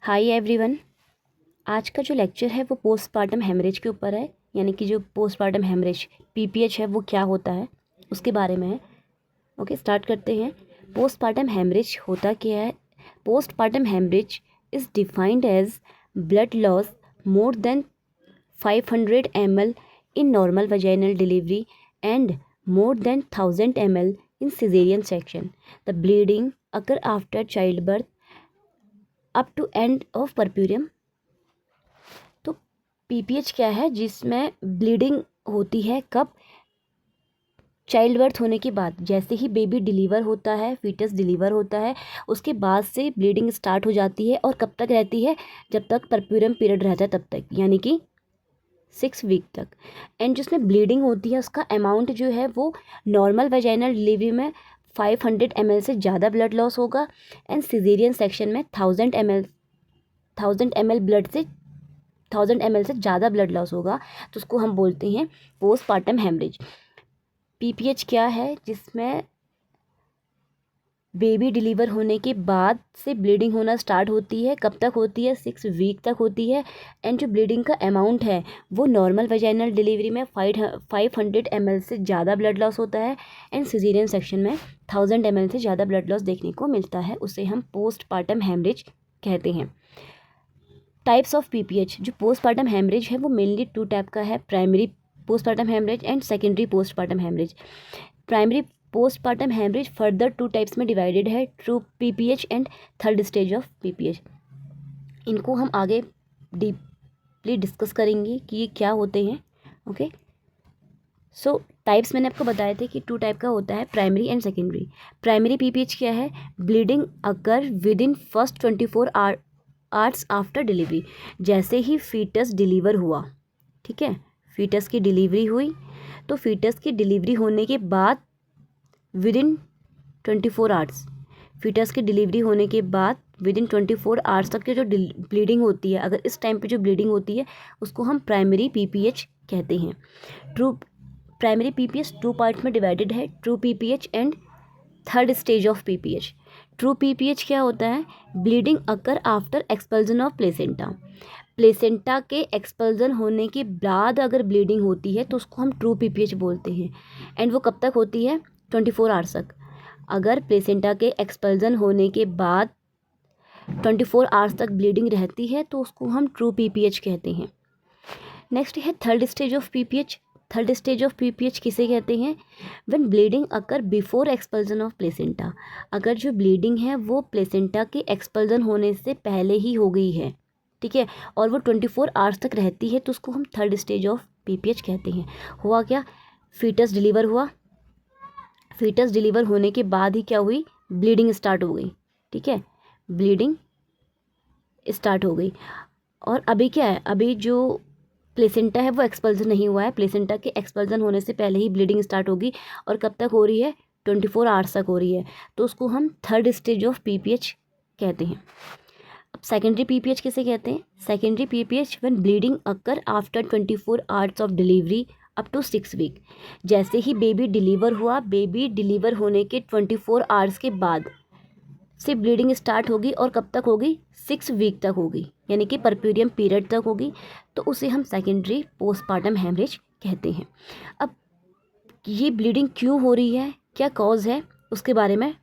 Hi everyone. आज का जो लेक्चर है वो पोस्टपार्टम हेमरेज के ऊपर है, यानी कि जो पोस्टपार्टम हेमरेज पीपीएच है वो क्या होता है उसके बारे में है। ओके, स्टार्ट करते हैं। पोस्टपार्टम हेमरेज होता क्या है? Postpartum haemorrhage is defined as blood loss more than 500 ml in normal vaginal delivery and more than 1000 ml in cesarean section. The bleeding occur after childbirth up to end of puerperium. तो PPH क्या है? जिसमें bleeding होती है कब? Child birth होने के बाद। जैसे ही बेबी डिलीवर होता है, फीटस डिलीवर होता है, उसके बाद से ब्लीडिंग स्टार्ट हो जाती है। और कब तक रहती है? जब तक परप्यूरम पीरियड रहता है तब तक, यानी कि 6 वीक तक। एंड जिसमें ब्लीडिंग होती है उसका अमाउंट जो है वो नॉर्मल वेजाइनल डिलीवरी में 500 ml से ज़्यादा ब्लड लॉस होगा एंड सिजेरियन सेक्शन में 1000 ml ब्लड से 1000 ml से ज़्यादा ब्लड लॉस होगा। तो उसको हम बोलते हैं पोस्टपार्टम हेमरेज। पीपीएच क्या है? जिसमें बेबी डिलीवर होने के बाद से ब्लीडिंग होना स्टार्ट होती है। कब तक होती है? 6 वीक तक होती है। एंड जो ब्लीडिंग का अमाउंट है वो नॉर्मल वेजाइनल डिलीवरी में 500 ml से ज़्यादा ब्लड लॉस होता है एंड सिजेरियन सेक्शन में 1000 ml से ज़्यादा ब्लड लॉस देखने को मिलता है। उसे हम पोस्टपार्टम हेमरेज कहते हैं। Types of PPH. जो पोस्टपार्टम हेमरेज है वो मेनली 2 टाइप का है, primary postpartum haemorrhage and secondary postpartum haemorrhage. Primary postpartum haemorrhage further 2 types में डिवाइडेड है, true PPH and third stage of PPH. इनको हम आगे डीपली डिस्कस करेंगे कि ये क्या होते हैं। ओके, सो टाइप्स मैंने आपको बताए थे कि 2 टाइप का होता है, primary and secondary. Primary PPH क्या है? Bleeding occur with in first 24 hours after delivery. जैसे ही फीटस डिलीवर हुआ, ठीक है, फीटस की डिलीवरी हुई, तो फीटस की डिलीवरी होने के बाद विद इन 24 आवर्स, फीटस की डिलीवरी होने के बाद विद इन 24 आवर्स तक की जो ब्लीडिंग होती है, अगर इस टाइम पे जो ब्लीडिंग होती है उसको हम प्राइमरी पीपीएच कहते हैं। ट्रू प्राइमरी पीपीएच 2 पार्ट में डिवाइडेड है, true PPH and third stage of PPH. True PPH क्या होता है? Bleeding occur after expulsion of placenta. Placenta के एक्सपल्जन होने के बाद अगर ब्लीडिंग होती है तो उसको हम ट्रू पीपीएच बोलते हैं। एंड वो कब तक होती है? 24 आवर्स तक। अगर प्लेसेंटा के एक्सपल्जन होने के बाद 24 आवर्स तक ब्लीडिंग रहती है तो उसको हम ट्रू पीपीएच कहते हैं। नेक्स्ट है third stage of PPH. Third stage of PPH किसे कहते हैं? When bleeding occur before expulsion of placenta. अगर जो ब्लीडिंग है वो प्लेसेंटा के एक्सपल्जन होने से पहले ही हो गई है, ठीक है, और वो 24 आवर्स तक रहती है, तो उसको हम थर्ड स्टेज ऑफ पीपीएच कहते हैं। हुआ क्या? फीटस डिलीवर हुआ, फीटस डिलीवर होने के बाद ही क्या हुई? ब्लीडिंग स्टार्ट हो गई, ठीक है, ब्लीडिंग स्टार्ट हो गई। और अभी क्या है? अभी जो प्लेसेंटा है वो एक्सपल्जन नहीं हुआ है, प्लेसेंटा के एक्सपल्जन होने से पहले ही ब्लीडिंग स्टार्ट होगी। और कब तक हो रही है? 24 आवर्स तक हो रही है, तो उसको हम थर्ड स्टेज ऑफ पीपीएच कहते हैं। अब सेकेंडरी पीपीएच किसे कहते हैं? Secondary PPH when bleeding occur after 24 hours of delivery up to 6 week. जैसे ही बेबी डिलीवर हुआ, बेबी डिलीवर होने के 24 आवर्स के बाद से ब्लीडिंग स्टार्ट होगी और कब तक होगी? 6 वीक तक होगी, यानी कि परप्यूरियम पीरियड तक होगी, तो उसे हम सेकेंडरी पोस्टपार्टम हेमरेज कहते हैं। अब ये ब्लीडिंग क्यों हो रही है, क्या कॉज है, उसके बारे में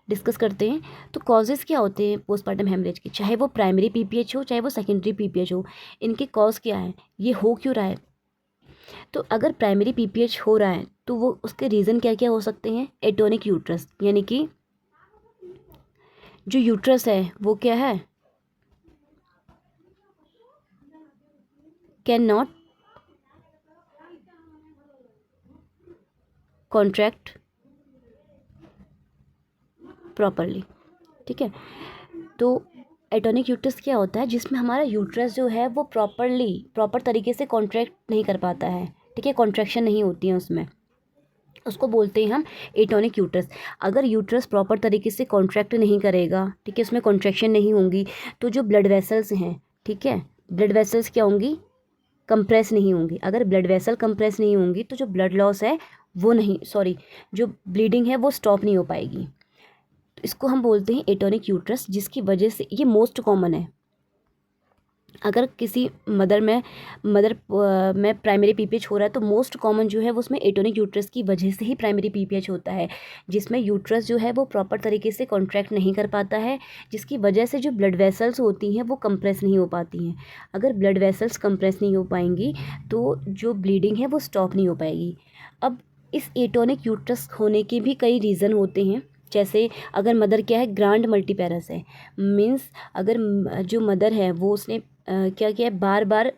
डिस्कस करते हैं। तो कॉजेज़ क्या होते हैं पोस्टपार्टम हेमरेज के? चाहे वो प्राइमरी पीपीएच हो चाहे वो सेकेंडरी पीपीएच हो, इनके कॉज क्या है, ये हो क्यों रहा है? तो अगर प्राइमरी पीपीएच हो रहा है तो वो उसके रीज़न क्या क्या हो सकते हैं? एटोनिक यूट्रस, यानी कि जो यूट्रस है वो क्या है? कैन नॉट कॉन्ट्रैक्ट प्रॉपरली, ठीक है। तो एटोनिक यूट्रस क्या होता है? जिसमें हमारा यूट्रस जो है वो प्रॉपर तरीके से कॉन्ट्रैक्ट नहीं कर पाता है, ठीक है, कॉन्ट्रैक्शन नहीं होती है उसमें, उसको बोलते हैं हम एटोनिक यूट्रस। अगर यूट्रस प्रॉपर तरीके से कॉन्ट्रैक्ट नहीं करेगा, ठीक है, उसमें कॉन्ट्रैक्शन नहीं होंगी, तो जो ब्लड वेसल्स हैं, ठीक है, ब्लड वेसल्स क्या होंगी? कंप्रेस नहीं होंगी। अगर ब्लड वेसल कंप्रेस नहीं होंगी तो जो ब्लड लॉस है वो नहीं, सॉरी, जो ब्लीडिंग है वो स्टॉप नहीं हो पाएगी। इसको हम बोलते हैं एटोनिक यूट्रस, जिसकी वजह से ये मोस्ट कॉमन है। अगर किसी मदर में प्राइमरी पीपीएच हो रहा है तो मोस्ट कॉमन जो है वो उसमें एटोनिक यूट्रस की वजह से ही प्राइमरी पीपीएच होता है, जिसमें यूट्रस जो है वो प्रॉपर तरीके से कॉन्ट्रैक्ट नहीं कर पाता है, जिसकी वजह से जो ब्लड वेसल्स होती हैं वो कंप्रेस नहीं हो पाती हैं। अगर ब्लड वेसल्स कंप्रेस नहीं हो पाएंगी तो जो ब्लीडिंग है वो स्टॉप नहीं हो पाएगी। अब इस एटोनिक यूट्रस होने के भी कई रीज़न होते हैं। जैसे अगर मदर क्या है, ग्रांड मल्टीपेरस है, मीन्स अगर जो मदर है वो उसने क्या किया है, बार बार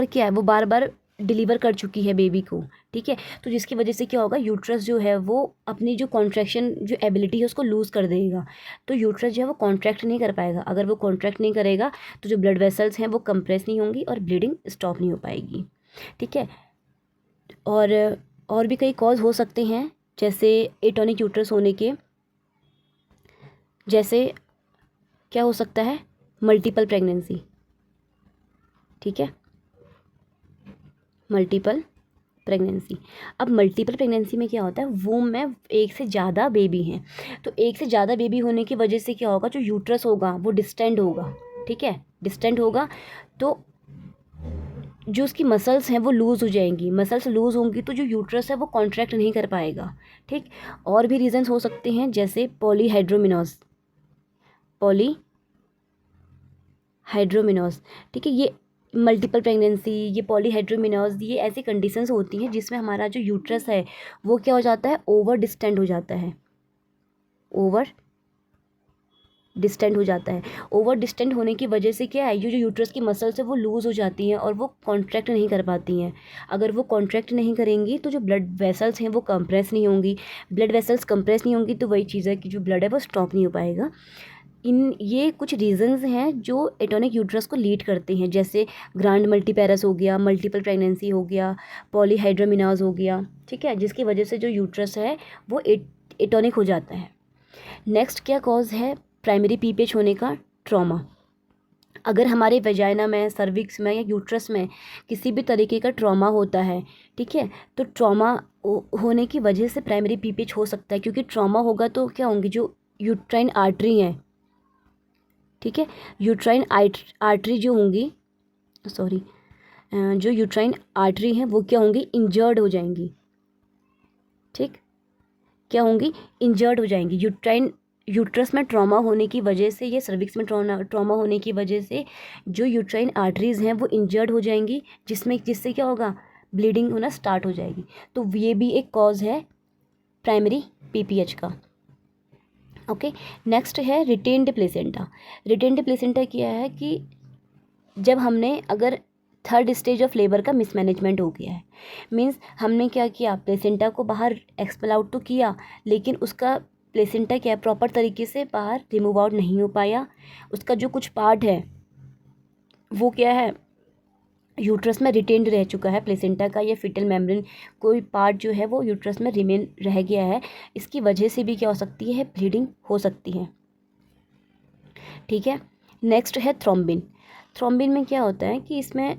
क्या है, वो बार बार डिलीवर कर चुकी है बेबी को, ठीक है। तो जिसकी वजह से क्या होगा, यूट्रस जो है वो अपनी जो कॉन्ट्रैक्शन जो एबिलिटी है उसको लूज़ कर देगा। तो यूट्रस जो है वो कॉन्ट्रैक्ट नहीं कर पाएगा। अगर वो कॉन्ट्रैक्ट नहीं करेगा तो जो ब्लड वेसल्स हैं वो कंप्रेस नहीं होंगी और ब्लीडिंग स्टॉप नहीं हो पाएगी, ठीक है। और भी कई कॉज हो सकते हैं जैसे एटोनिक यूट्रस होने के, जैसे क्या हो सकता है, मल्टीपल प्रेगनेंसी, ठीक है, मल्टीपल प्रेगनेंसी। अब मल्टीपल प्रेगनेंसी में क्या होता है, वूम में एक से ज़्यादा बेबी हैं, तो एक से ज़्यादा बेबी होने की वजह से क्या होगा, जो यूट्रस होगा वो डिस्टेंड होगा, ठीक है, डिस्टेंड होगा। तो जो उसकी मसल्स हैं वो लूज़ हो जाएंगी, मसल्स लूज़ होंगी तो जो यूट्रस है वो कॉन्ट्रैक्ट नहीं कर पाएगा, ठीक। और भी रीजंस हो सकते हैं जैसे पॉलीहाइड्रोमिनोज, ठीक है, ये मल्टीपल प्रेगनेंसी, ये पॉलीहाइड्रोमिनोज, ये ऐसी कंडीशंस होती हैं जिसमें हमारा जो यूट्रस है वो क्या हो जाता है, ओवर डिस्टेंड हो जाता है, ओवर डिस्टेंड हो जाता है। ओवर डिस्टेंड होने की वजह से क्या है, ये जो यूट्रस की मसल्स है वो लूज़ हो जाती हैं और वो कॉन्ट्रैक्ट नहीं कर पाती हैं। अगर वो कॉन्ट्रैक्ट नहीं करेंगी तो जो ब्लड वेसल्स हैं वो कंप्रेस नहीं होंगी, ब्लड वेसल्स कंप्रेस नहीं होंगी तो वही चीज़ है कि जो ब्लड है वो स्टॉप नहीं हो पाएगा। ये कुछ रीजंस हैं जो एटोनिक यूट्रस को लीड करते हैं, जैसे ग्रांड मल्टीपेरस हो गया, मल्टीपल प्रेगनेंसी हो गया, पॉलीहाइड्रोमिनाज हो गया, ठीक है, जिसकी वजह से जो यूट्रस है वो एटोनिक हो जाता है। नेक्स्ट क्या कॉज है प्राइमरी पीपीएच होने का, ट्रॉमा। अगर हमारे वेजाइना में, सर्विक्स में या यूट्रस में किसी भी तरीके का ट्रॉमा होता है, ठीक है, तो ट्रॉमा होने की वजह से प्राइमरी पीपीएच हो सकता है, क्योंकि ट्रॉमा होगा तो क्या होंगी, जो यूट्राइन आर्टरी हैं, ठीक है, यूट्राइन आर्टरी जो होंगी, सॉरी, जो यूट्राइन आर्टरी हैं वो क्या होंगी, इंजर्ड हो जाएंगी, ठीक, क्या होंगी, इंजर्ड हो जाएंगी। यूट्रस में ट्रॉमा होने की वजह से, ये सर्विक्स में ट्रॉमा होने की वजह से जो यूट्राइन आर्टरीज़ हैं वो इंजर्ड हो जाएंगी, जिससे क्या होगा, ब्लीडिंग होना स्टार्ट हो जाएगी। तो ये भी एक कॉज है प्राइमरी पीपीएच का। ओके, नेक्स्ट है रिटेन्ड प्लेसेंटा। रिटेन्ड प्लेसेंटा क्या है कि जब हमने अगर थर्ड स्टेज ऑफ लेबर का मिसमैनेजमेंट हो गया है, मीन्स हमने क्या किया, प्लेसेंटा को बाहर एक्सपेल आउट तो किया, लेकिन उसका प्लेसेंटा क्या प्रॉपर तरीके से बाहर रिमूव आउट नहीं हो पाया, उसका जो कुछ पार्ट है वो क्या है, यूट्रस में रिटेन्ड रह चुका है, प्लेसेंटा का या फिटल मेम्ब्रेन कोई पार्ट जो है वो यूट्रस में रिमेन रह गया है। इसकी वजह से भी क्या हो सकती है, ब्लीडिंग हो सकती है, ठीक है। नेक्स्ट है थ्रोम्बिन। थ्रोम्बिन में क्या होता है कि इसमें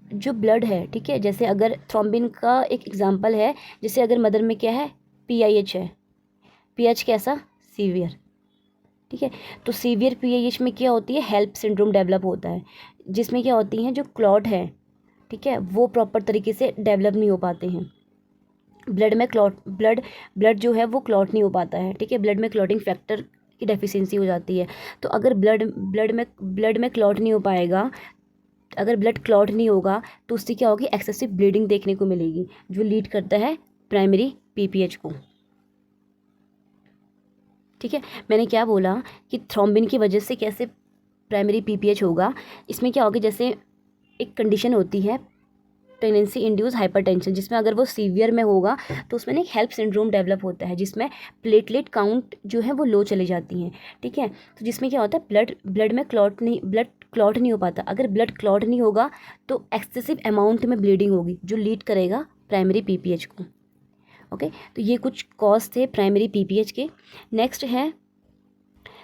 जो ब्लड है, ठीक है, जैसे अगर थ्रोम्बिन का एक एग्जांपल है, जैसे अगर मदर में क्या है, पीआईएच है, पीएच कैसा, सीवियर, ठीक है, तो सीवियर पीआईएच में क्या होती है, हेल्प सिंड्रोम डेवलप होता है, जिसमें क्या होती हैं, जो क्लॉट है, ठीक है, वो प्रॉपर तरीके से डेवलप नहीं हो पाते हैं, ब्लड जो है वो क्लॉट नहीं हो पाता है, ठीक है, ब्लड में क्लॉटिंग फैक्टर की डेफिशिएंसी हो जाती है। तो अगर ब्लड में क्लॉट नहीं हो पाएगा, अगर ब्लड क्लॉट नहीं होगा तो उससे क्या होगी, एक्सेसिव ब्लीडिंग देखने को मिलेगी, जो लीड करता है प्राइमरी पीपीएच को, ठीक है। मैंने क्या बोला कि थ्रोम्बिन की वजह से कैसे प्राइमरी पीपीएच होगा, इसमें क्या होगा, जैसे एक कंडीशन होती है प्रेगनेंसी इंड्यूस हाइपरटेंशन, जिसमें अगर वो सीवियर में होगा तो उसमें ना एक हेल्प सिंड्रोम डेवलप होता है, जिसमें प्लेटलेट काउंट जो है वो लो चली जाती हैं, ठीक है। तो जिसमें क्या होता है, ब्लड क्लॉट नहीं हो पाता। अगर ब्लड क्लॉट नहीं होगा तो एक्सेसिव अमाउंट में ब्लीडिंग होगी, जो लीड करेगा प्राइमरी पीपीएच को। ओके, तो ये कुछ कॉज थे प्राइमरी पीपीएच के। नेक्स्ट है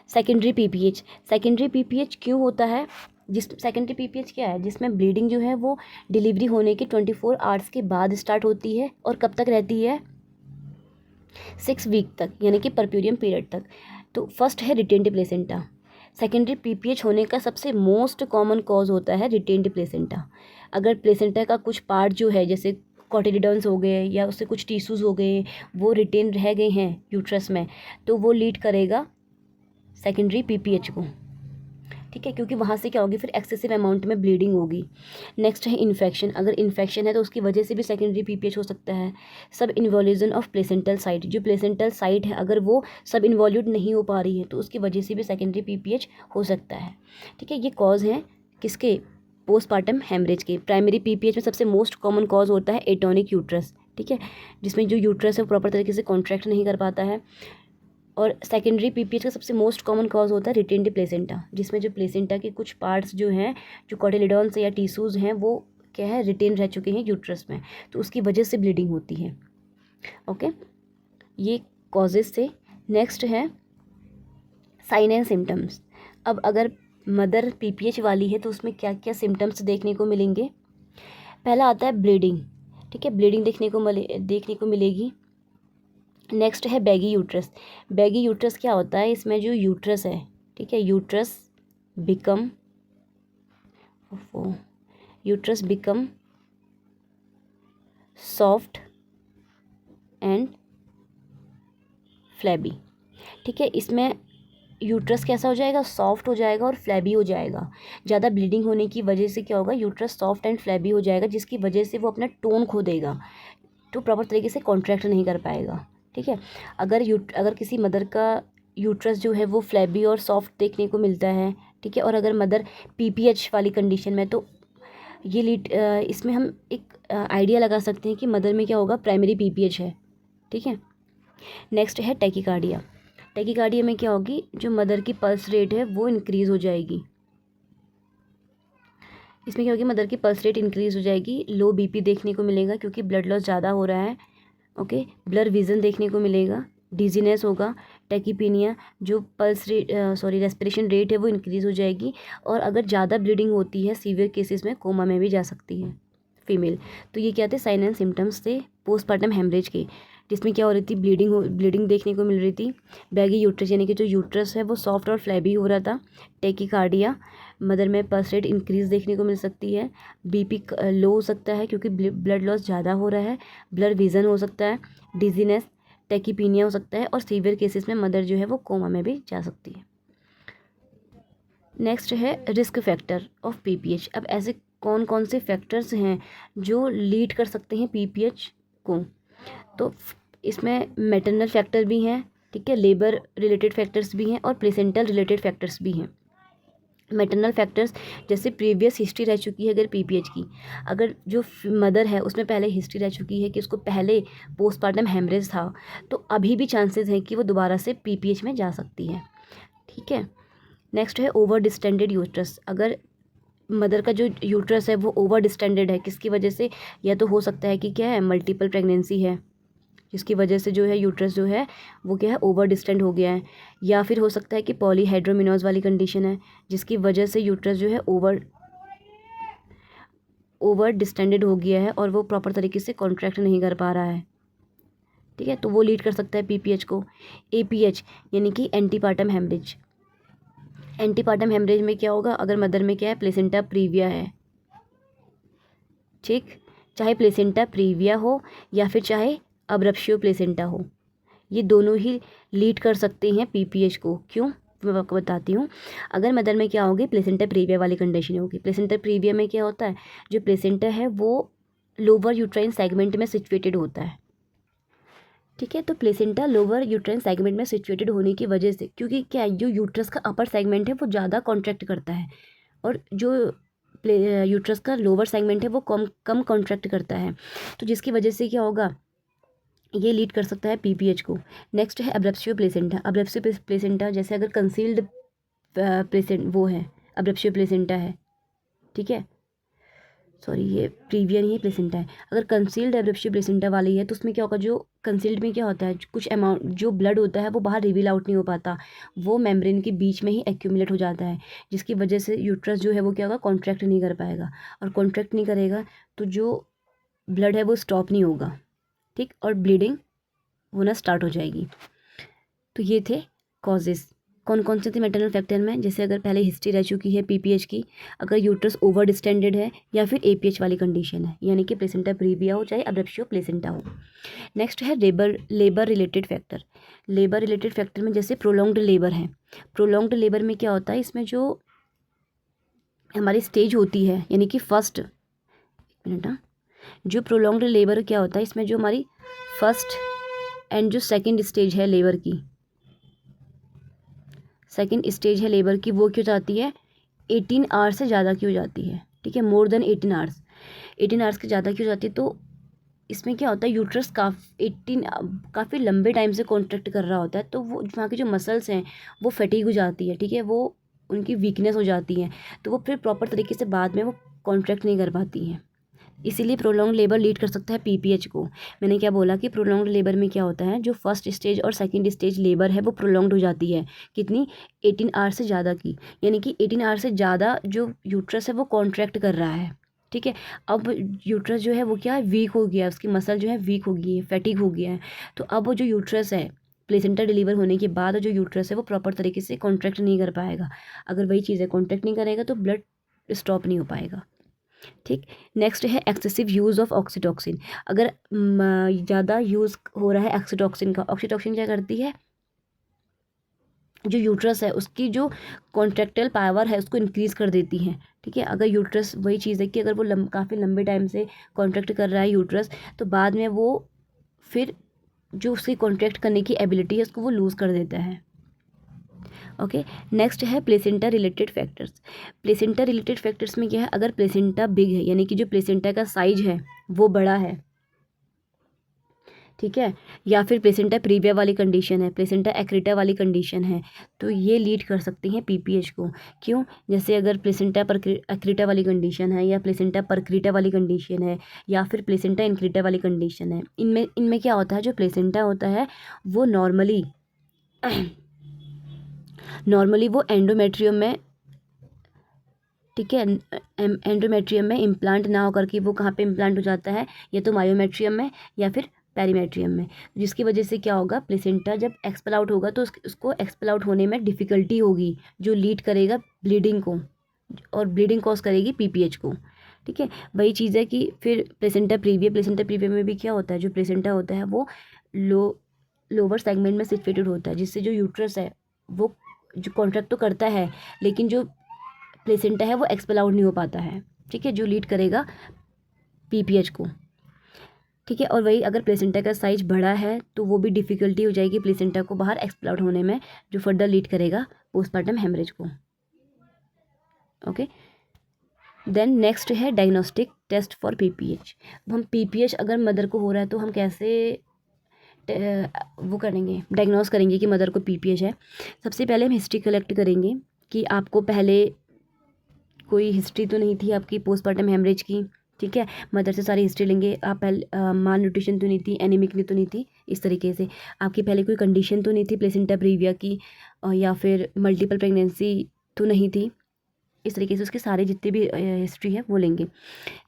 सेकेंडरी पीपीएच। सेकेंडरी पीपीएच क्यों होता है, सेकेंडरी पीपीएच क्या है, जिसमें ब्लीडिंग जो है वो डिलीवरी होने के 24 आवर्स के बाद स्टार्ट होती है और कब तक रहती है, 6 वीक तक, यानी कि परप्यूरियम पीरियड तक। तो फर्स्ट है रिटेन्ड प्लेसेंटा। सेकेंडरी पीपीएच होने का सबसे मोस्ट कॉमन कॉज होता है रिटेन्ड प्लेसेंटा। अगर प्लेसेंटा का कुछ पार्ट जो है, जैसे कॉटिलिडन्स हो गए या उससे कुछ टिश्यूज़ हो गए, वो रिटेन रह गए हैं यूट्रस में, तो वो लीड करेगा सेकेंडरी पीपीएच को। ठीक है, क्योंकि वहाँ से क्या होगी, फिर एक्सेसिव अमाउंट में ब्लीडिंग होगी। नेक्स्ट है इन्फेक्शन। अगर इन्फेक्शन है तो उसकी वजह से भी सेकेंडरी पीपीएच हो सकता है। सब इन्वॉल्यूशन ऑफ प्लेसेंटल साइट, जो प्लेसेंटल साइट है अगर वो सब इन्वॉल्यूट नहीं हो पा रही है तो उसकी वजह से भी सेकेंडरी पीपीएच हो सकता है। ठीक है, ये कॉज हैं किसके, पोस्टपार्टम हेमरेज के। प्राइमरी पीपीएच में सबसे मोस्ट कॉमन कॉज होता है एटोनिक यूट्रस। ठीक है, जिसमें जो यूट्रस है वो प्रॉपर तरीके से कॉन्ट्रैक्ट नहीं कर पाता है। और सेकेंडरी पीपीएच का सबसे मोस्ट कॉमन कॉज होता है रिटेन्ड प्लेसेंटा, जिसमें जो प्लेसेंटा के कुछ पार्ट्स जो हैं, जो कॉटिलिडॉन्स या टिश्यूज़ हैं, वो क्या है, रिटेन रह चुके हैं यूट्रस में, तो उसकी वजह से ब्लीडिंग होती है। ओके, ये कॉजेज से। नेक्स्ट है साइन एंड सिम्टम्स। अब अगर मदर पीपीएच वाली है तो उसमें क्या क्या सिम्टम्स देखने को मिलेंगे। पहला आता है ब्लीडिंग। ठीक है, ब्लीडिंग देखने को मिलेगी। नेक्स्ट है बैगी यूट्रस। बैगी यूट्रस क्या होता है, इसमें जो यूट्रस है, ठीक है, uterus become soft and flabby. ठीक है, इसमें यूट्रस कैसा हो जाएगा, सॉफ्ट हो जाएगा और फ्लैबी हो जाएगा। ज़्यादा ब्लीडिंग होने की वजह से क्या होगा, यूट्रस सॉफ्ट एंड फ्लैबी हो जाएगा, जिसकी वजह से वो अपना टोन खो देगा, तो प्रॉपर तरीके से कॉन्ट्रैक्ट नहीं कर पाएगा। ठीक है, अगर किसी मदर का यूट्रस जो है वो फ्लैबी और सॉफ्ट देखने को मिलता है, ठीक है, और अगर मदर पीपीएच वाली कंडीशन में, तो ये इसमें हम एक आइडिया लगा सकते हैं कि मदर में क्या होगा, प्राइमरी पीपीएच है। ठीक है, नेक्स्ट है टैकीकार्डिया। टैकीकार्डिया में क्या होगी, जो मदर की पल्स रेट है वो इंक्रीज़ हो जाएगी। इसमें क्या होगी, मदर की पल्स रेट इंक्रीज़ हो जाएगी, लो बीपी देखने को मिलेगा क्योंकि ब्लड लॉस ज़्यादा हो रहा है। ओके, ब्लर विज़न देखने को मिलेगा, डिजीनेस होगा, टैकीपीनिया, जो रेस्पिरेशन रेट है वो इंक्रीज़ हो जाएगी। और अगर ज़्यादा ब्लीडिंग होती है सीवियर केसेस में कोमा में भी जा सकती है फीमेल। तो ये क्या थे, साइन एंड सिम्टम्स थे पोस्टपार्टम हेमरेज के, जिसमें क्या हो रही थी, ब्लीडिंग देखने को मिल रही थी। बैगी यूट्रस, यानी कि जो यूट्रस है वो सॉफ्ट और फ्लैबी हो रहा था। टैकीकार्डिया, मदर में पल्स रेट इंक्रीज़ देखने को मिल सकती है। बीपी लो हो सकता है क्योंकि ब्लड लॉस ज़्यादा हो रहा है। ब्लर विज़न हो सकता है, डिजीनेस, टैकीपीनिया हो सकता है, और सीवियर केसेस में मदर जो है वो कोमा में भी जा सकती है। नेक्स्ट है रिस्क फैक्टर ऑफ पीपीएच। अब ऐसे कौन कौन से फैक्टर्स हैं जो लीड कर सकते हैं पीपीएच को, तो इसमें मैटरनल फैक्टर भी हैं, ठीक है, लेबर रिलेटेड फैक्टर्स भी हैं, और प्लेसेंटल रिलेटेड फैक्टर्स भी हैं। मैटरनल फैक्टर्स जैसे प्रीवियस हिस्ट्री रह चुकी है अगर पीपीएच की, अगर जो मदर है उसमें पहले हिस्ट्री रह चुकी है कि उसको पहले पोस्टपार्टम हेमरेज था, तो अभी भी चांसेस हैं कि वो दोबारा से पीपीएच में जा सकती है। ठीक है, नेक्स्ट है ओवर डिस्टेंडेड यूट्रस। अगर मदर का जो यूट्रस है वो ओवर डिस्टेंडेड है, किसकी वजह से, या तो हो सकता है कि क्या है, मल्टीपल प्रेगनेंसी है, जिसकी वजह से जो है यूट्रस जो है वो क्या है, ओवर डिस्टेंड हो गया है। या फिर हो सकता है कि पॉलीहाइड्रोमिनोज वाली कंडीशन है, जिसकी वजह से यूट्रस जो है ओवर डिस्टेंडेड हो गया है और वो प्रॉपर तरीके से कॉन्ट्रैक्ट नहीं कर पा रहा है। ठीक है, तो वो लीड कर सकता है पीपीएच को। एपीएच यानी कि एंटीपार्टम हेमरेज। एंटीपार्टम हेमरेज में क्या होगा, अगर मदर में क्या है, प्लेसेंटा प्रीविया है, ठीक, चाहे प्लेसेंटा प्रीविया हो या फिर चाहे अब्रप्शियो प्लेसेंटा हो, ये दोनों ही लीड कर सकते हैं पीपीएच को। क्यों, मैं आपको बताती हूँ। अगर मदर में क्या होगी, प्लेसेंटा प्रीविया वाली कंडीशन होगी। प्लेसेंटा प्रीविया में क्या होता है, जो प्लेसेंटा है वो लोअर यूट्राइन सेगमेंट में सिचुएटेड होता है। ठीक है, तो प्लेसेंटा लोअर यूट्राइन सेगमेंट में सिचुएटेड होने की वजह से, क्योंकि क्या है, जो यूट्रस का अपर सेगमेंट है वो ज़्यादा कॉन्ट्रैक्ट करता है, और जो यूट्रस का लोअर सेगमेंट है वो कम कॉन्ट्रैक्ट करता है, तो जिसकी वजह से क्या होगा, ये लीड कर सकता है पीपीएच को। नेक्स्ट है अब्रप्शियो प्लेसेंटा। अब्रप्शियो प्लेसेंटा जैसे अगर कंसील्ड वो है, अब्रप्शियो प्लेसेंटा है, ठीक है, सॉरी ये प्रीवियर ही प्लेसेंटा है। अगर कंसील्ड अब्रप्शियो प्लेसेंटा वाली है तो उसमें क्या होगा, जो कंसील्ड में क्या होता है, कुछ अमाउंट जो ब्लड होता है वो बाहर रिवील आउट नहीं हो पाता, वो मेम्ब्रेन के बीच में ही एक्यूमुलेट हो जाता है, जिसकी वजह से यूट्रस जो है वो क्या होगा, कॉन्ट्रैक्ट नहीं कर पाएगा, और कॉन्ट्रैक्ट नहीं करेगा तो जो ब्लड है वो स्टॉप नहीं होगा, ठीक, और ब्लीडिंग होना स्टार्ट हो जाएगी। तो ये थे कॉजेज़। कौन कौन से थे मैटरनल फैक्टर में, जैसे अगर पहले हिस्ट्री रह चुकी है पीपीएच की, अगर यूट्रस ओवर डिस्टेंडेड है, या फिर एपीएच वाली कंडीशन है, यानी कि प्लेसेंटा प्रीविया हो चाहे अब्रप्शियो प्लेसेंटा हो। नेक्स्ट है labour related factor. Labour related factor में जैसे प्रोलॉन्ग्ड लेबर है। प्रोलॉन्ग्ड लेबर में क्या होता है, इसमें जो हमारी स्टेज होती है, यानी कि फर्स्ट मिनट हाँ, जो प्रोलॉन्ग्ड लेबर क्या होता है, इसमें जो हमारी फर्स्ट एंड जो सेकंड स्टेज है लेबर की, सेकंड स्टेज है लेबर की, वो क्यों जाती है 18 आवर्स से ज़्यादा क्यों जाती है, ठीक है, मोर देन 18 आवर्स, 18 आवर्स के ज़्यादा क्यों जाती है। तो इसमें क्या होता है, यूट्रस काफ़ी लंबे टाइम से कॉन्ट्रैक्ट कर रहा होता है, तो वो वहाँ की जो मसल्स हैं वो फटीग हो जाती है, ठीक है, वो उनकी वीकनेस हो जाती है, तो वो फिर प्रॉपर तरीके से बाद में वो कॉन्ट्रैक्ट नहीं कर पाती हैं। इसीलिए प्रोलॉन्ग लेबर लीड कर सकता है पीपीएच को। मैंने क्या बोला कि प्रोलॉन्ग लेबर में क्या होता है, जो फर्स्ट स्टेज और सेकंड स्टेज लेबर है वो प्रोलॉन्ग्ड हो जाती है, कितनी 18 आवर्स से ज़्यादा की, यानी कि 18 आवर्स से ज़्यादा जो यूट्रस है वो कॉन्ट्रैक्ट कर रहा है, ठीक है। अब यूट्रस जो है वो क्या है, वीक हो गया है, उसकी मसल जो है वीक हो गई है, फैटिक हो गया है। तो अब वो जो यूट्रस है प्लेसेंटा डिलीवर होने के बाद जो यूट्रस है वो प्रॉपर तरीके से कॉन्ट्रैक्ट नहीं कर पाएगा। अगर वही चीज़ है कॉन्ट्रैक्ट नहीं करेगा तो ब्लड स्टॉप नहीं हो पाएगा, ठीक। नेक्स्ट है एक्सेसिव यूज़ ऑफ ऑक्सीटॉक्सिन। अगर ज़्यादा यूज़ हो रहा है ऑक्सीटॉक्सिन का, ऑक्सीटॉक्सिन क्या करती है, जो यूट्रस है उसकी जो कॉन्ट्रैक्टाइल पावर है उसको इंक्रीज़ कर देती है, ठीक है। अगर यूट्रस, वही चीज़ है कि अगर वो काफ़ी लंबे टाइम से कॉन्ट्रैक्ट कर रहा है यूट्रस, तो बाद में वो फिर जो उसकी कॉन्ट्रैक्ट करने की एबिलिटी है उसको वो लूज़ कर देता है। ओके, नेक्स्ट है placenta related factors. Placenta related factors में क्या है, अगर प्लेसेंटा बिग है, यानी कि जो प्लेसेंटा का साइज है वो बड़ा है, ठीक है, या फिर प्लेसेंटा प्रीविया वाली कंडीशन है, प्लेसेंटा एक्रीटा वाली कंडीशन है, तो ये लीड कर सकती हैं पीपीएच को। क्यों, जैसे अगर प्लेसेंटा पर एक्रीटा वाली कंडीशन है, या प्लेसेंटा परक्रीटा वाली कंडीशन है, या फिर प्लेसेंटा इनक्रीटा वाली कंडीशन है, इनमें इनमें क्या होता है, जो प्लेसेंटा होता है वो नॉर्मली वो एंडोमेट्रियम में, ठीक है, एंडोमेट्रियम में इम्प्लांट ना होकर के वो कहाँ पे इम्प्लांट हो जाता है, या तो मायोमेट्रियम में या फिर पेरीमेट्रियम में, जिसकी वजह से क्या होगा, प्लेसेंटा जब एक्सपेल आउट होगा तो उसको एक्सपेल आउट होने में डिफ़िकल्टी होगी, जो लीड करेगा ब्लीडिंग को, और ब्लीडिंग कॉज करेगी पीपीएच को, ठीक है। वही चीज़ है कि फिर प्लेसेंटा प्रीविया में भी क्या होता है, जो प्लेसेंटा होता है वो लोअर सेगमेंट में सिचुएटेड होता है, जिससे जो यूट्रस है वो जो कॉन्ट्रैक्ट तो करता है, लेकिन जो प्लेसेंटा है वो एक्सपेल आउट नहीं हो पाता है, ठीक है, जो लीड करेगा पीपीएच को, ठीक है। और वही अगर प्लेसेंटा का साइज बड़ा है तो वो भी डिफ़िकल्टी हो जाएगी प्लेसेंटा को बाहर एक्सपेल आउट होने में, जो फर्दर लीड करेगा पोस्टमार्टम हेमरेज को। ओके, देन नेक्स्ट है डायग्नोस्टिक टेस्ट फॉर पीपीएच। अब हम पीपीएच अगर मदर को हो रहा है तो हम कैसे वो करेंगे, डायग्नोस करेंगे कि मदर को पीपीएच है। सबसे पहले हम हिस्ट्री कलेक्ट करेंगे कि आपको पहले कोई हिस्ट्री तो नहीं थी आपकी पोस्टमार्टम हेमरेज की, ठीक है, मदर से सारी हिस्ट्री लेंगे। आप पहले माल न्यूट्रिशन तो नहीं थी, एनीमिक तो नहीं थी, इस तरीके से आपकी पहले कोई कंडीशन तो नहीं थी प्लेसेंटा प्रीविया की, या फिर मल्टीपल प्रेगनेंसी तो नहीं थी, इस तरीके से उसके सारे जितने भी हिस्ट्री है वो लेंगे।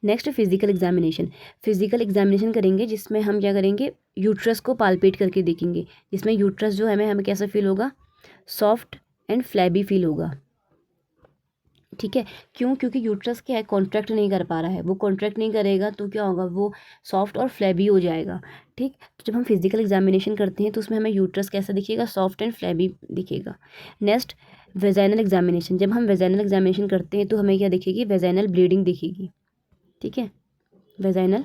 Next physical examination. Physical examination करेंगे जिसमें हम क्या करेंगे, यूट्रस को पालपेट करके देखेंगे, जिसमें यूट्रस जो है हमें कैसा फील होगा, सॉफ्ट एंड फ्लैबी फील होगा, ठीक है। क्यों, क्योंकि यूट्रस क्या है, कॉन्ट्रैक्ट नहीं कर पा रहा है, वो कॉन्ट्रैक्ट नहीं करेगा तो क्या होगा, वो सॉफ्ट और फ्लैबी हो जाएगा, ठीक। तो जब हम फिजिकल एग्जामिनेशन करते हैं तो उसमें हमें यूट्रस कैसा दिखेगा, सॉफ्ट एंड फ्लैबी दिखेगा। Next vaginal examination. जब हम वेजाइनल एग्जामिनेशन करते हैं तो हमें क्या दिखेगी, वेजाइनल ब्लीडिंग दिखेगी, ठीक है, वेजाइनल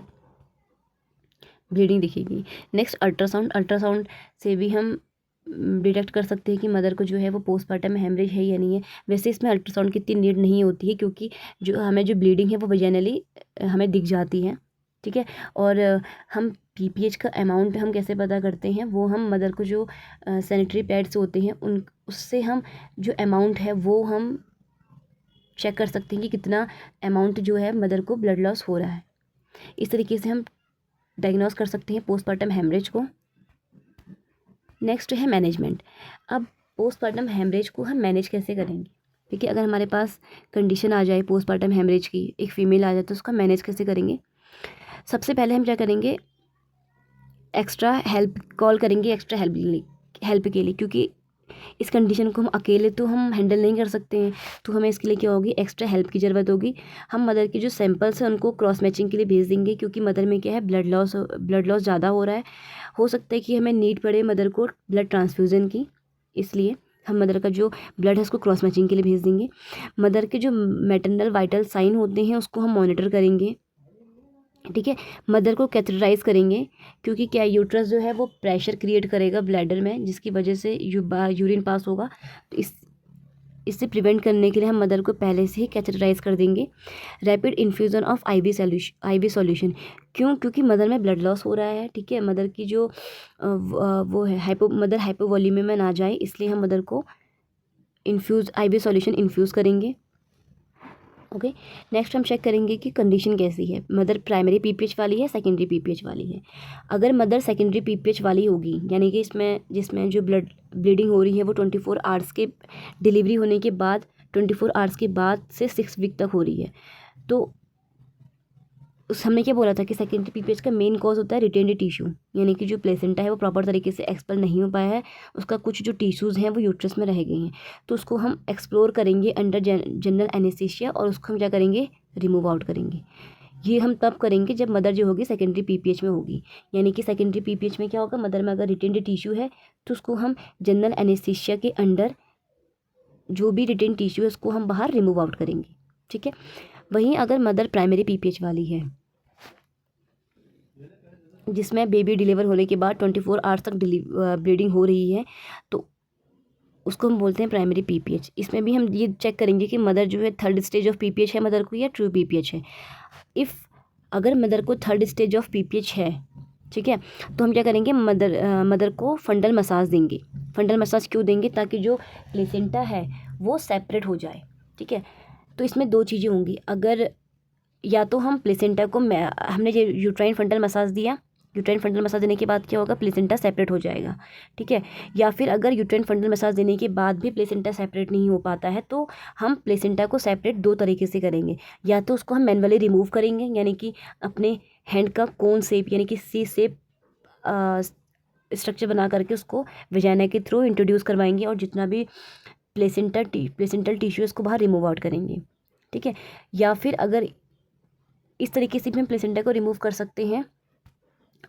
ब्लीडिंग दिखेगी। Next ultrasound. अल्ट्रासाउंड से भी हम डिटेक्ट कर सकते हैं कि मदर को जो है वो पोस्टमार्टम हेमरेज है या नहीं है। वैसे इसमें अल्ट्रासाउंड की इतनी नीड नहीं होती है, क्योंकि जो ब्लीडिंग है वो वेजाइनली हमें दिख जाती है, ठीक है। और हम पीपीएच का अमाउंट हम कैसे पता करते हैं, वो हम मदर को जो सैनिटरी पैड्स होते हैं उन उससे हम जो अमाउंट है वो हम चेक कर सकते हैं कि कितना अमाउंट जो है मदर को ब्लड लॉस हो रहा है। इस तरीके से हम डायग्नोस कर सकते हैं पोस्टमार्टम हेमरेज को। नेक्स्ट है मैनेजमेंट। अब पोस्टमार्टम हेमरेज को हम मैनेज कैसे करेंगे, ठीक है। अगर हमारे पास कंडीशन आ जाए पोस्टमार्टम हेमरेज की, एक फ़ीमेल आ जाए, तो उसका मैनेज कैसे करेंगे। सबसे पहले हम क्या करेंगे, एक्स्ट्रा हेल्प कॉल करेंगे, एक्स्ट्रा हेल्प के लिए, क्योंकि इस कंडीशन को हम अकेले तो हम हैंडल नहीं कर सकते हैं। तो हमें इसके लिए क्या होगी, एक्स्ट्रा हेल्प की ज़रूरत होगी। हम मदर के जो सैंपल्स हैं उनको क्रॉस मैचिंग के लिए भेज देंगे, क्योंकि मदर में क्या है, ब्लड लॉस ज़्यादा हो रहा है। हो सकता है कि हमें नीड पड़े मदर को ब्लड ट्रांसफ्यूज़न की, इसलिए हम मदर का जो ब्लड है उसको क्रॉस मैचिंग के लिए भेज देंगे। मदर के जो मैटरनल वाइटल साइन होते हैं उसको हम मॉनिटर करेंगे, ठीक है। मदर को कैथेटराइज करेंगे, क्योंकि क्या यूट्रस जो है वो प्रेशर क्रिएट करेगा ब्लैडर में, जिसकी वजह से यूरिन पास होगा। तो इससे प्रिवेंट करने के लिए हम मदर को पहले से ही कैथेटराइज कर देंगे। Rapid infusion of IV solution, क्योंकि मदर में ब्लड लॉस हो रहा है, ठीक है। मदर की जो वो है मदर हाइपोवॉलीमिया में ना जाए, इसलिए हम मदर को आईवी सॉल्यूशन इन्फ्यूज़ करेंगे। ओके, नेक्स्ट हम चेक करेंगे कि कंडीशन कैसी है, मदर प्राइमरी पीपीएच वाली है, सेकेंडरी पीपीएच वाली है। अगर मदर सेकेंडरी पीपीएच वाली होगी, यानी कि जिसमें जो ब्लीडिंग हो रही है वो 24 आवर्स के डिलीवरी होने के बाद 24 आवर्स के बाद से 6 वीक तक हो रही है, तो हमने क्या बोला था कि सेकेंडरी पीपीएच का मेन कॉज होता है रिटेन्ड टिश्यू, यानी कि जो प्लेसेंटा है वो प्रॉपर तरीके से एक्सपेल नहीं हो पाया है, उसका कुछ जो टिश्यूज़ हैं वो यूट्रस में रह गई हैं। तो उसको हम एक्सप्लोर करेंगे अंडर जनरल एनेस्थीसिया, और उसको हम क्या करेंगे, रिमूव आउट करेंगे। ये हम तब करेंगे जब मदर जो होगी सेकेंडरी पीपीएच में होगी, यानी कि सेकेंडरी पीपीएच में क्या होगा, मदर में अगर रिटेन्ड टिश्यू है तो उसको हम जनरल एनेस्थीसिया के अंडर जो भी रिटेन टिश्यू है उसको हम बाहर रिमूव आउट करेंगे, ठीक है। वहीं अगर मदर प्राइमरी पीपीएच वाली है, जिसमें बेबी डिलीवर होने के बाद 24 आवर्स तक ब्लीडिंग हो रही है, तो उसको हम बोलते हैं प्राइमरी पीपीएच। इसमें भी हम ये चेक करेंगे कि मदर जो है थर्ड स्टेज ऑफ पीपीएच है मदर को, या ट्रू पीपीएच है। अगर मदर को थर्ड स्टेज ऑफ पीपीएच है, ठीक है, तो हम क्या करेंगे, मदर को फंडल मसाज देंगे। फंडल मसाज क्यों देंगे, ताकि जो प्लेसेंटा है वो सेपरेट हो जाए, ठीक है। तो इसमें दो चीज़ें होंगी, अगर या तो हम प्लेसेंटा को हमने जो यूट्राइन फंडल मसाज दिया, यूट्राइन फंडल मसाज देने के बाद क्या होगा, प्लेसेंटा सेपरेट हो जाएगा, ठीक है। या फिर अगर यूट्राइन फंडल मसाज देने के बाद भी प्लेसेंटा सेपरेट नहीं हो पाता है, तो हम प्लेसेंटा को सेपरेट दो तरीके से करेंगे। या तो उसको हम मैनुअली रिमूव करेंगे, यानी कि अपने हैंड का कोन शेप यानी कि सी शेप स्ट्रक्चर बना करके उसको वजाइना के थ्रू इंट्रोड्यूस करवाएंगे, और जितना भी प्लेसेंटल टिश्यू उसको बाहर रिमूव आउट करेंगे, ठीक है। या फिर अगर इस तरीके से भी हम प्लेसेंटा को रिमूव कर सकते हैं,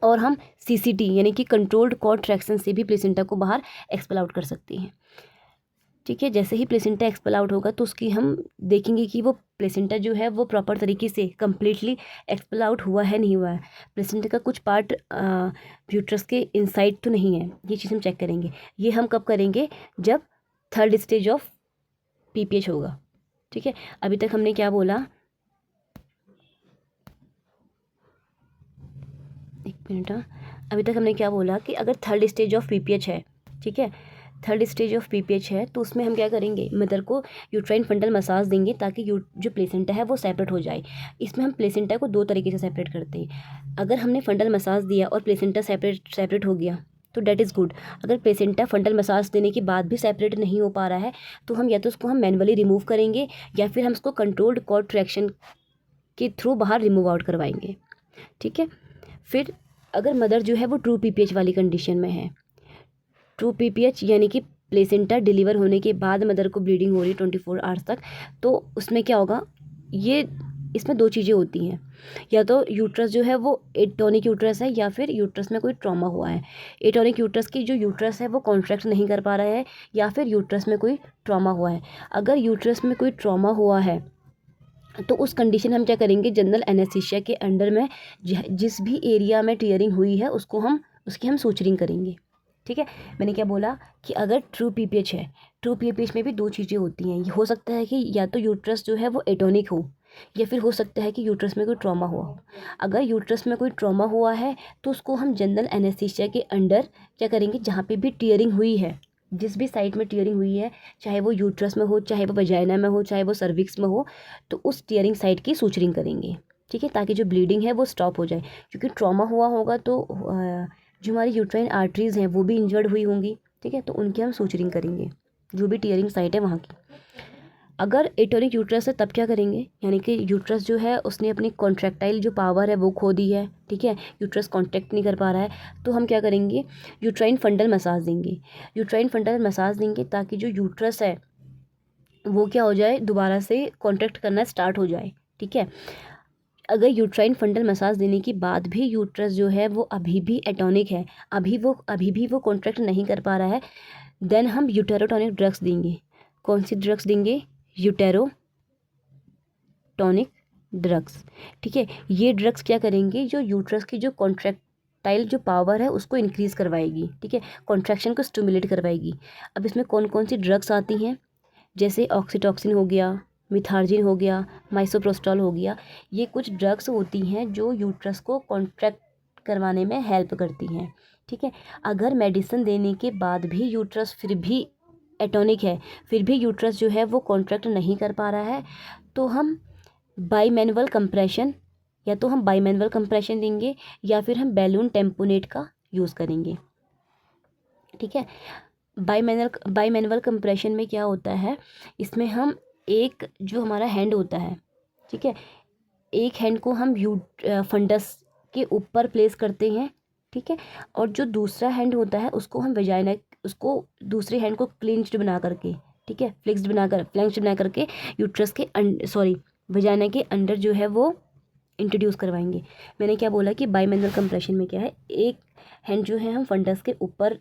और हम सीसीटी यानी कि कंट्रोल्ड कॉन्ट्रैक्शन से भी प्लेसेंटा को बाहर एक्सपेल आउट कर सकते हैं, ठीक है। जैसे ही प्लेसेंटा एक्सपेल आउट होगा तो उसकी हम देखेंगे कि वो प्लेसेंटा जो है वो प्रॉपर तरीके से कम्प्लीटली एक्सपेल आउट हुआ है नहीं हुआ है, प्लेसेंटा का कुछ पार्ट यूट्रस के इनसाइड तो नहीं है, ये चीज़ हम चेक करेंगे। ये हम कब करेंगे, जब थर्ड स्टेज ऑफ पीपीएच होगा, ठीक है। अभी तक हमने क्या बोला, एक मिनट, अभी तक हमने क्या बोला कि अगर थर्ड स्टेज ऑफ पीपीएच है, ठीक है, थर्ड स्टेज ऑफ पीपीएच है, तो उसमें हम क्या करेंगे, मदर को यूट्राइन फंडल मसाज देंगे ताकि जो प्लेसेंटा है वो सेपरेट हो जाए। इसमें हम प्लेसेंटा को दो तरीके से सेपरेट करते हैं। अगर हमने फंडल मसाज दिया और प्लेसेंटा सेपरेट हो गया तो डेट इज़ गुड। अगर प्लेसेंटा फंडल मसाज देने के बाद भी सेपरेट नहीं हो पा रहा है, तो हम या तो उसको हम मैनुअली रिमूव करेंगे, या फिर हम उसको कंट्रोल्ड कॉन्ट्रैक्शन के थ्रू बाहर रिमूव आउट करवाएंगे, ठीक है। फिर अगर मदर जो है वो ट्रू पीपीएच वाली कंडीशन में है, ट्रू पीपीएच यानी कि प्लेसेंटा डिलीवर होने के बाद मदर को ब्लीडिंग हो रही है 24 आवर्स तक, तो उसमें क्या होगा, इसमें दो चीज़ें होती हैं, या तो यूट्रस जो है वो एटोनिक यूट्रस है, या फिर यूट्रस में कोई ट्रॉमा हुआ है। एटोनिक यूट्रस की जो यूट्रस है वो कॉन्ट्रैक्ट नहीं कर पा रहा है, या फिर यूट्रस में कोई ट्रॉमा हुआ है। अगर यूट्रस में कोई ट्रॉमा हुआ है तो उस कंडीशन हम क्या करेंगे, जनरल एनेस्थीसिया के अंडर में जिस भी एरिया में टीयरिंग हुई है उसकी हम सूचरिंग करेंगे, ठीक है। मैंने क्या बोला कि अगर ट्रू पीपीएच है, ट्रू पीपीएच में भी दो चीज़ें होती हैं, हो सकता है कि या तो यूट्रस जो है वो एटोनिक हो, या फिर हो सकता है कि यूट्रस में कोई ट्रॉमा हुआ हो। अगर यूट्रस में कोई ट्रॉमा हुआ है तो उसको हम जनरल एनेस्थीसिया के अंडर क्या करेंगे, जहाँ पे भी टीयरिंग हुई है, जिस भी साइड में टीयरिंग हुई है, चाहे वो यूट्रस में हो, चाहे वो वजाइना में हो, चाहे वो सर्विक्स में हो, तो उस टीयरिंग साइड की सूचरिंग करेंगे, ठीक है, ताकि जो ब्लीडिंग है वो स्टॉप हो जाए। क्योंकि ट्रॉमा हुआ होगा तो जो हमारी यूट्राइन आर्टरीज़ हैं वो भी इंजर्ड हुई होंगी, ठीक है, तो उनकी हम सूचरिंग करेंगे, जो भी टीयरिंग साइट है वहाँ की। अगर एटोनिक यूट्रस है तब क्या करेंगे, यानी कि यूट्रस जो है उसने अपनी कॉन्ट्रैक्टाइल जो पावर है वो खो दी है, ठीक है, यूट्रस कॉन्ट्रैक्ट नहीं कर पा रहा है, तो हम क्या करेंगे, यूट्राइन फंडल मसाज देंगे। यूट्राइन फंडल मसाज देंगे ताकि जो यूट्रस है वो क्या हो जाए, दोबारा से कॉन्ट्रैक्ट करना स्टार्ट हो जाए, ठीक है। अगर यूट्राइन फंडल मसाज देने के बाद भी यूट्रस जो है वो अभी भी एटोनिक है, अभी भी वो कॉन्ट्रैक्ट नहीं कर पा रहा है, देन हम यूटेरोटॉनिक ड्रग्स देंगे। कौन सी ड्रग्स देंगे, यूटेरोटॉनिक ड्रग्स, ठीक है। ये ड्रग्स क्या करेंगे, जो यूट्रस की जो कॉन्ट्रैक्टाइल जो पावर है उसको इंक्रीज़ करवाएगी, ठीक है, कॉन्ट्रैक्शन को स्टिमुलेट करवाएगी। अब इसमें कौन कौन सी ड्रग्स आती हैं, जैसे ऑक्सीटॉक्सिन हो गया, मिथार्जिन हो गया, माइसोप्रोस्टॉल हो गया, ये कुछ ड्रग्स होती हैं जो यूट्रस को कॉन्ट्रैक्ट करवाने में हेल्प करती हैं, ठीक है। अगर मेडिसिन देने के बाद भी यूट्रस फिर भी एटोनिक है, फिर भी यूट्रस जो है वो कॉन्ट्रैक्ट नहीं कर पा रहा है, तो हम बाईमैनुअल कंप्रेशन, या तो हम बाईमैनुअल कंप्रेशन देंगे या फिर हम बैलून टेम्पोनेट का यूज़ करेंगे, ठीक है। बाईमैनुअल कंप्रेशन में क्या होता है, इसमें हम एक जो हमारा हैंड होता है, ठीक है, एक हैंड को हम फंडस के ऊपर प्लेस करते हैं, ठीक है, और जो दूसरा हैंड होता है उसको हम वेजाइना, उसको दूसरे हैंड को क्लिंच्ड बना करके, ठीक है, फ्लेंक्स्ड बना करके यूट्रस के सॉरी वेजाइना के अंदर जो है वो इंट्रोड्यूस करवाएंगे। मैंने क्या बोला कि बाईमैनुअल कंप्रेशन में क्या है, एक हैंड जो है हम फंडस के ऊपर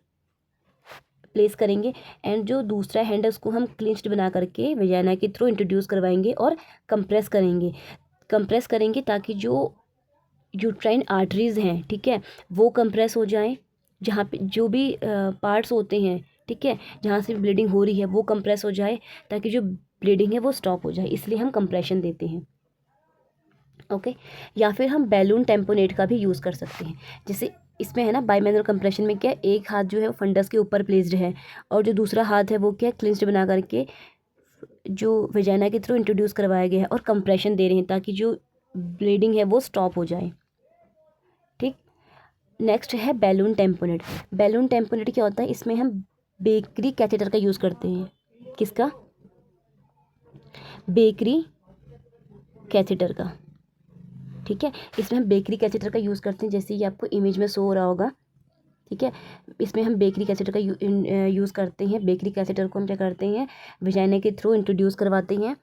प्लेस करेंगे एंड जो दूसरा हैंड है उसको हम क्लिंच्ड बना करके वेजाइना के थ्रू इंट्रोड्यूस करवाएंगे और कंप्रेस करेंगे ताकि जो यूट्राइन आर्टरीज़ हैं, ठीक है, वो कंप्रेस हो जाएं, जहाँ पे जो भी पार्ट्स होते हैं, ठीक है, जहाँ से ब्लीडिंग हो रही है वो कंप्रेस हो जाए ताकि जो ब्लीडिंग है वो स्टॉप हो जाए, इसलिए हम कंप्रेशन देते हैं, ओके। या फिर हम बैलून टेम्पोनेट का भी यूज़ कर सकते हैं, जैसे इसमें है ना, बाईमैनुअल कंप्रेशन में क्या, एक हाथ जो है वो फंडस के ऊपर प्लेस्ड है और जो दूसरा हाथ है वो क्या, क्लिंच्ड बना करके जो वेजाइना के थ्रू इंट्रोड्यूस करवाया गया है और कंप्रेशन दे रहे हैं ताकि जो ब्लीडिंग है वो स्टॉप हो जाए, ठीक। नेक्स्ट है बैलून टेम्पोनेट। बैलून टेम्पोनेट क्या होता है, इसमें हम बेकरी कैथेटर का यूज़ करते हैं, किसका, बेकरी कैथेटर का, ठीक है, इसमें हम बेकरी कैथेटर का यूज़ करते हैं, जैसे ये आपको इमेज में शो हो रहा होगा, ठीक है, इसमें हम बेकरी कैथेटर का यूज़ करते हैं। बेकरी कैथेटर को हम क्या करते हैं, वेजाइना के थ्रू इंट्रोड्यूस करवाते हैं,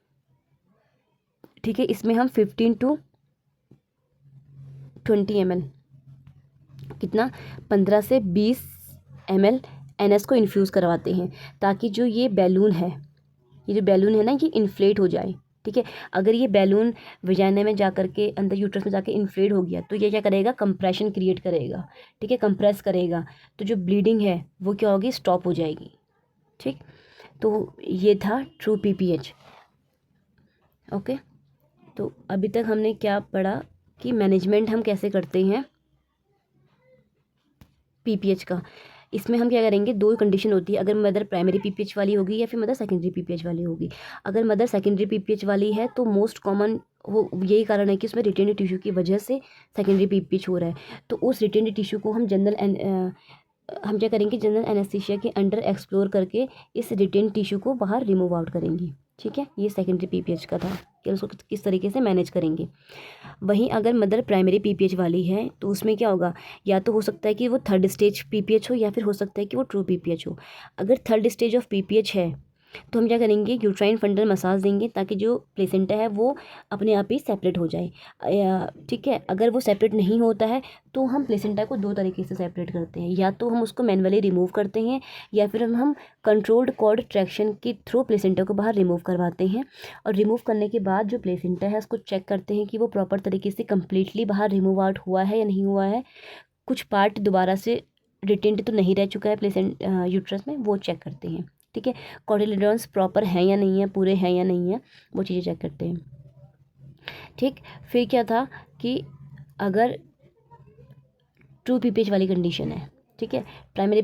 ठीक है। इसमें हम 15 to 20 ml, कितना, 15 से 20 ml NS को इन्फ्यूज़ करवाते हैं ताकि जो ये बैलून है, ये जो बैलून है ना, ये इन्फ्लेट हो जाए, ठीक है। अगर ये बैलून वेजाइना में जा कर के अंदर यूट्रस में जाके इन्फ्लेट हो गया तो ये क्या करेगा, कंप्रेशन क्रिएट करेगा, ठीक है, कंप्रेस करेगा, तो जो ब्लीडिंग है वो क्या होगी, स्टॉप हो जाएगी, ठीक। तो ये था ट्रू PPH, ओके। तो अभी तक हमने क्या पढ़ा कि मैनेजमेंट हम कैसे करते हैं PPH का। इसमें हम क्या करेंगे, दो कंडीशन होती है, अगर मदर प्राइमरी PPH वाली होगी या फिर मदर सेकेंडरी PPH वाली होगी। अगर मदर सेकेंडरी PPH वाली है तो मोस्ट कॉमन वो यही कारण है कि उसमें रिटेंड टिश्यू की वजह से सेकेंडरी PPH हो रहा है, तो उस रिटेंड टिश्यू को हम क्या करेंगे, जनरल एनेस्थीसिया के अंडर एक्सप्लोर करके इस रिटेन टिश्यू को बाहर रिमूव आउट करेंगे, ठीक है। ये सेकेंडरी PPH का था कि उसको किस तरीके से मैनेज करेंगे। वहीं अगर मदर प्राइमरी PPH वाली है तो उसमें क्या होगा, या तो हो सकता है कि वो थर्ड स्टेज PPH हो या फिर हो सकता है कि वो ट्रू PPH हो। अगर थर्ड स्टेज ऑफ PPH है तो हम क्या करेंगे, यूट्राइन फंडल मसाज देंगे ताकि जो प्लेसेंटा है वो अपने आप ही सेपरेट हो जाए, ठीक है। अगर वो सेपरेट नहीं होता है तो हम प्लेसेंटा को दो तरीके से सेपरेट करते हैं, या तो हम उसको मैनुअली रिमूव करते हैं या फिर हम कंट्रोल्ड कॉर्ड ट्रैक्शन के थ्रू प्लेसेंटा को बाहर रिमूव करवाते हैं। और रिमूव करने के बाद जो प्लेसेंटा है उसको चेक करते हैं कि वो प्रॉपर तरीके से कम्प्लीटली बाहर रिमूव आउट हुआ है या नहीं हुआ है, कुछ पार्ट दोबारा से रिटेंड तो नहीं रह चुका है यूट्रस में, वो चेक करते हैं, ठीक है। कॉटिलिडॉन्स प्रॉपर हैं या नहीं है, पूरे हैं या नहीं है, वो चीज़ें चेक करते हैं, ठीक। फिर क्या था कि अगर ट्रू PPH वाली कंडीशन है, ठीक है, प्राइमरी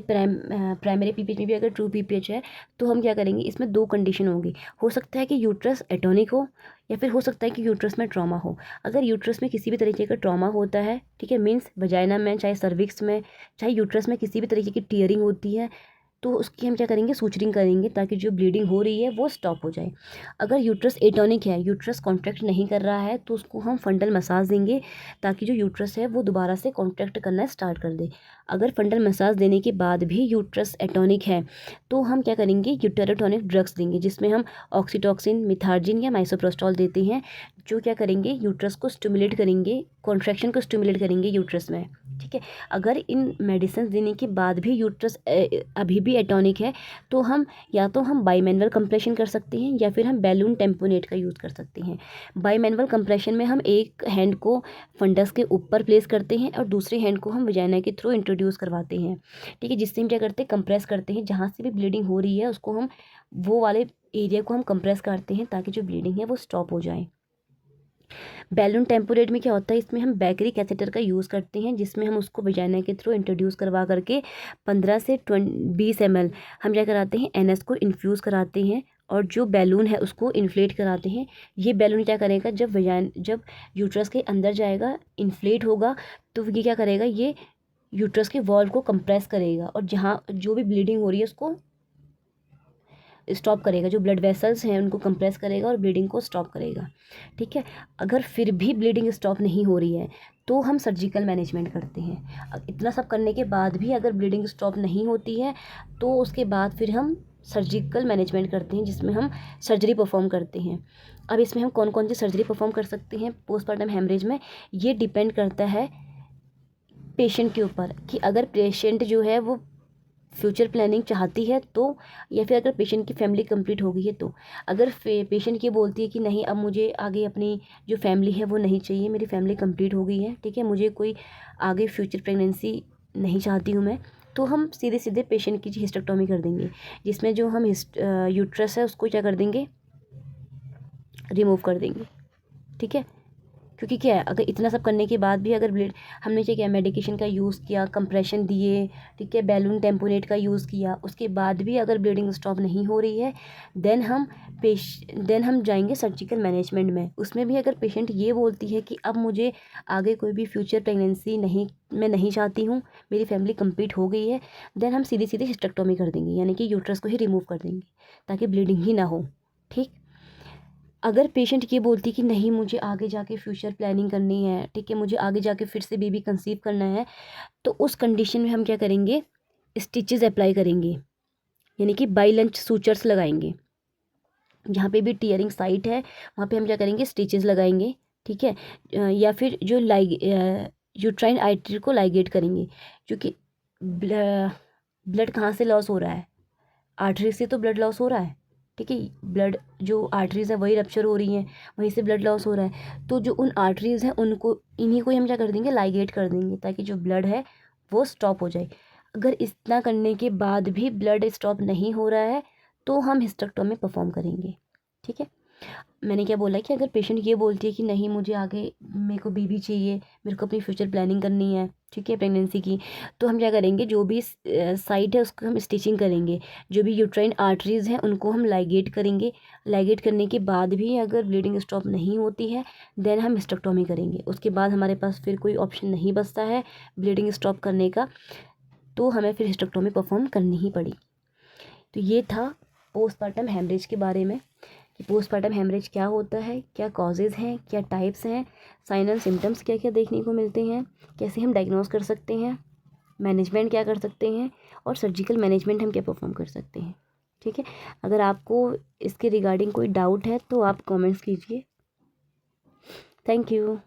PPH में भी अगर ट्रू PPH है तो हम क्या करेंगे, इसमें दो कंडीशन होंगी, हो सकता है कि यूट्रस एटोनिक हो या फिर हो सकता है कि यूट्रस में ट्रॉमा हो। अगर यूट्रस में किसी भी तरीके का ट्रॉमा होता है, ठीक है, मीन्स वजाइना में, चाहे सर्विक्स में, चाहे यूट्रस में किसी भी तरीके की टीयरिंग होती है, तो उसकी हम क्या करेंगे, सूचरिंग करेंगे ताकि जो ब्लीडिंग हो रही है वो स्टॉप हो जाए। अगर यूट्रस एटोनिक है, यूट्रस कॉन्ट्रैक्ट नहीं कर रहा है, तो उसको हम फंडल मसाज देंगे ताकि जो यूट्रस है वो दोबारा से कॉन्ट्रैक्ट करना स्टार्ट कर दे। अगर फंडल मसाज देने के बाद भी यूट्रस एटोनिक है तो हम क्या करेंगे, यूटेरोटोनिक ड्रग्स देंगे जिसमें हम ऑक्सीटोसिन, मिथार्जिन या माइसोप्रोस्टॉल देते हैं, जो क्या करेंगे, यूट्रस को स्टिमुलेट करेंगे, कॉन्ट्रैक्शन को स्टिमुलेट करेंगे यूट्रस में। ठीक है, अगर इन मेडिसिन देने के बाद भी यूट्रस अभी भी एटोनिक है तो हम या तो हम बाईमैनुअल कंप्रेशन कर सकते हैं या फिर हम बैलून टेम्पोनेट का यूज़ कर सकते हैं। बाईमैनुअल कंप्रेशन में हम एक हैंड को फंडस के ऊपर प्लेस करते हैं और दूसरे हैंड को हम वजाइना के थ्रू इंट्रोड्यूस करवाते हैं। ठीक है, जिससे हम क्या करते हैं, कंप्रेस करते हैं, जहाँ से भी ब्लीडिंग हो रही है उसको हम वो वाले एरिया को हम कंप्रेस करते हैं ताकि जो ब्लीडिंग है वो स्टॉप हो जाए। बैलून टेम्पोरेट में क्या होता है, इसमें हम बैकरी कैथेटर का यूज़ करते हैं जिसमें हम उसको वजाइना के थ्रू इंट्रोड्यूस करवा करके 15 से 20 ml हम क्या कराते हैं, एनएस को इन्फ्यूज़ कराते हैं और जो बैलून है उसको इन्फ्लेट कराते हैं। ये बैलून क्या करेगा, जब यूट्रस के अंदर जाएगा, इन्फ्लेट होगा, तो ये क्या करेगा, ये यूट्रस के वॉल्व को कंप्रेस करेगा और जहाँ जो भी ब्लीडिंग हो रही है उसको स्टॉप करेगा, जो ब्लड वेसल्स हैं उनको कंप्रेस करेगा और ब्लीडिंग को स्टॉप करेगा। ठीक है, अगर फिर भी ब्लीडिंग स्टॉप नहीं हो रही है तो हम सर्जिकल मैनेजमेंट करते हैं। इतना सब करने के बाद भी अगर ब्लीडिंग स्टॉप नहीं होती है तो उसके बाद फिर हम सर्जिकल मैनेजमेंट करते हैं जिसमें हम सर्जरी परफॉर्म करते हैं। अब इसमें हम कौन कौन सी सर्जरी परफॉर्म कर सकते हैं पोस्टमार्टम हेमरेज में, ये डिपेंड करता है पेशेंट के ऊपर कि अगर पेशेंट जो है वो फ्यूचर प्लानिंग चाहती है तो, या फिर अगर पेशेंट की फैमिली कंप्लीट हो गई है तो। अगर पेशेंट ये बोलती है कि नहीं अब मुझे आगे अपनी जो फैमिली है वो नहीं चाहिए, मेरी फैमिली कंप्लीट हो गई है, ठीक है, मुझे कोई आगे फ्यूचर प्रेगनेंसी नहीं चाहती हूँ मैं, तो हम सीधे सीधे पेशेंट की हिस्टेक्टोमी कर देंगे जिसमें जो हम यूट्रस है उसको क्या कर देंगे, रिमूव कर देंगे। ठीक है, क्योंकि क्या है, अगर इतना सब करने के बाद भी अगर ब्लीड, हमने क्या किया, मेडिकेशन का यूज़ किया, कंप्रेशन दिए, ठीक है, बैलून टेम्पोनेट का यूज़ किया, उसके बाद भी अगर ब्लीडिंग स्टॉप नहीं हो रही है देन हम जाएंगे सर्जिकल मैनेजमेंट में। उसमें भी अगर पेशेंट ये बोलती है कि अब मुझे आगे कोई भी फ्यूचर प्रेगनेंसी नहीं, मैं नहीं चाहती हूँ, मेरी फैमिली कंप्लीट हो गई है, देन हम सीधे सीधे हिस्टेक्टोमी कर देंगे, यानी कि यूट्रस को ही रिमूव कर देंगे ताकि ब्लीडिंग ही ना हो। ठीक, अगर पेशेंट ये बोलती कि नहीं मुझे आगे जाके फ्यूचर प्लानिंग करनी है, ठीक है, मुझे आगे जाके फिर से बेबी कंसीव करना है, तो उस कंडीशन में हम क्या करेंगे, स्टिचेस अप्लाई करेंगे, यानी कि बाइलेंस सूचर्स लगाएंगे। जहाँ पे भी टीयरिंग साइट है वहाँ पे हम क्या करेंगे, स्टिचेस लगाएंगे। ठीक है, या फिर जो यूट्राइन आर्टरी को लाइगेट करेंगे, क्योंकि ब्लड कहाँ से लॉस हो रहा है, आर्टरी से तो ब्लड लॉस हो रहा है। ठीक है, ब्लड जो आर्टरीज है वही रप्चर हो रही हैं, वहीं से ब्लड लॉस हो रहा है, तो जो उन आर्टरीज हैं उनको, इन्हीं को ही हम क्या कर देंगे, लाइगेट कर देंगे ताकि जो ब्लड है वो स्टॉप हो जाए। अगर इतना करने के बाद भी ब्लड स्टॉप नहीं हो रहा है तो हम हिस्टेक्टोमी परफॉर्म करेंगे। ठीक है, मैंने क्या बोला कि अगर पेशेंट ये बोलती है कि नहीं मुझे आगे मेरे को बेबी चाहिए, मेरे को अपनी फ्यूचर प्लानिंग करनी है, ठीक है, प्रेगनेंसी की, तो हम क्या करेंगे, जो भी साइट है उसको हम स्टिचिंग करेंगे, जो भी यूट्राइन आर्टरीज़ हैं उनको हम लाइगेट करेंगे। लाइगेट करने के बाद भी अगर ब्लीडिंग स्टॉप नहीं होती है देन हम हिस्टेक्टोमी करेंगे। उसके बाद हमारे पास फिर कोई ऑप्शन नहीं बचता है ब्लीडिंग स्टॉप करने का, तो हमें फिर हिस्टेक्टोमी परफॉर्म करनी ही पड़ी। तो ये था पोस्टमार्टम हेमरेज के बारे में कि पोस्टमार्टम हेमरेज क्या होता है, क्या कॉजेज़ हैं, क्या टाइप्स हैं, साइन एंड सिम्टम्स क्या क्या देखने को मिलते हैं, कैसे हम डायग्नोस कर सकते हैं, मैनेजमेंट क्या कर सकते हैं, और सर्जिकल मैनेजमेंट हम क्या परफॉर्म कर सकते हैं। ठीक है, अगर आपको इसके रिगार्डिंग कोई डाउट है तो आप कमेंट्स कीजिए। Thank you.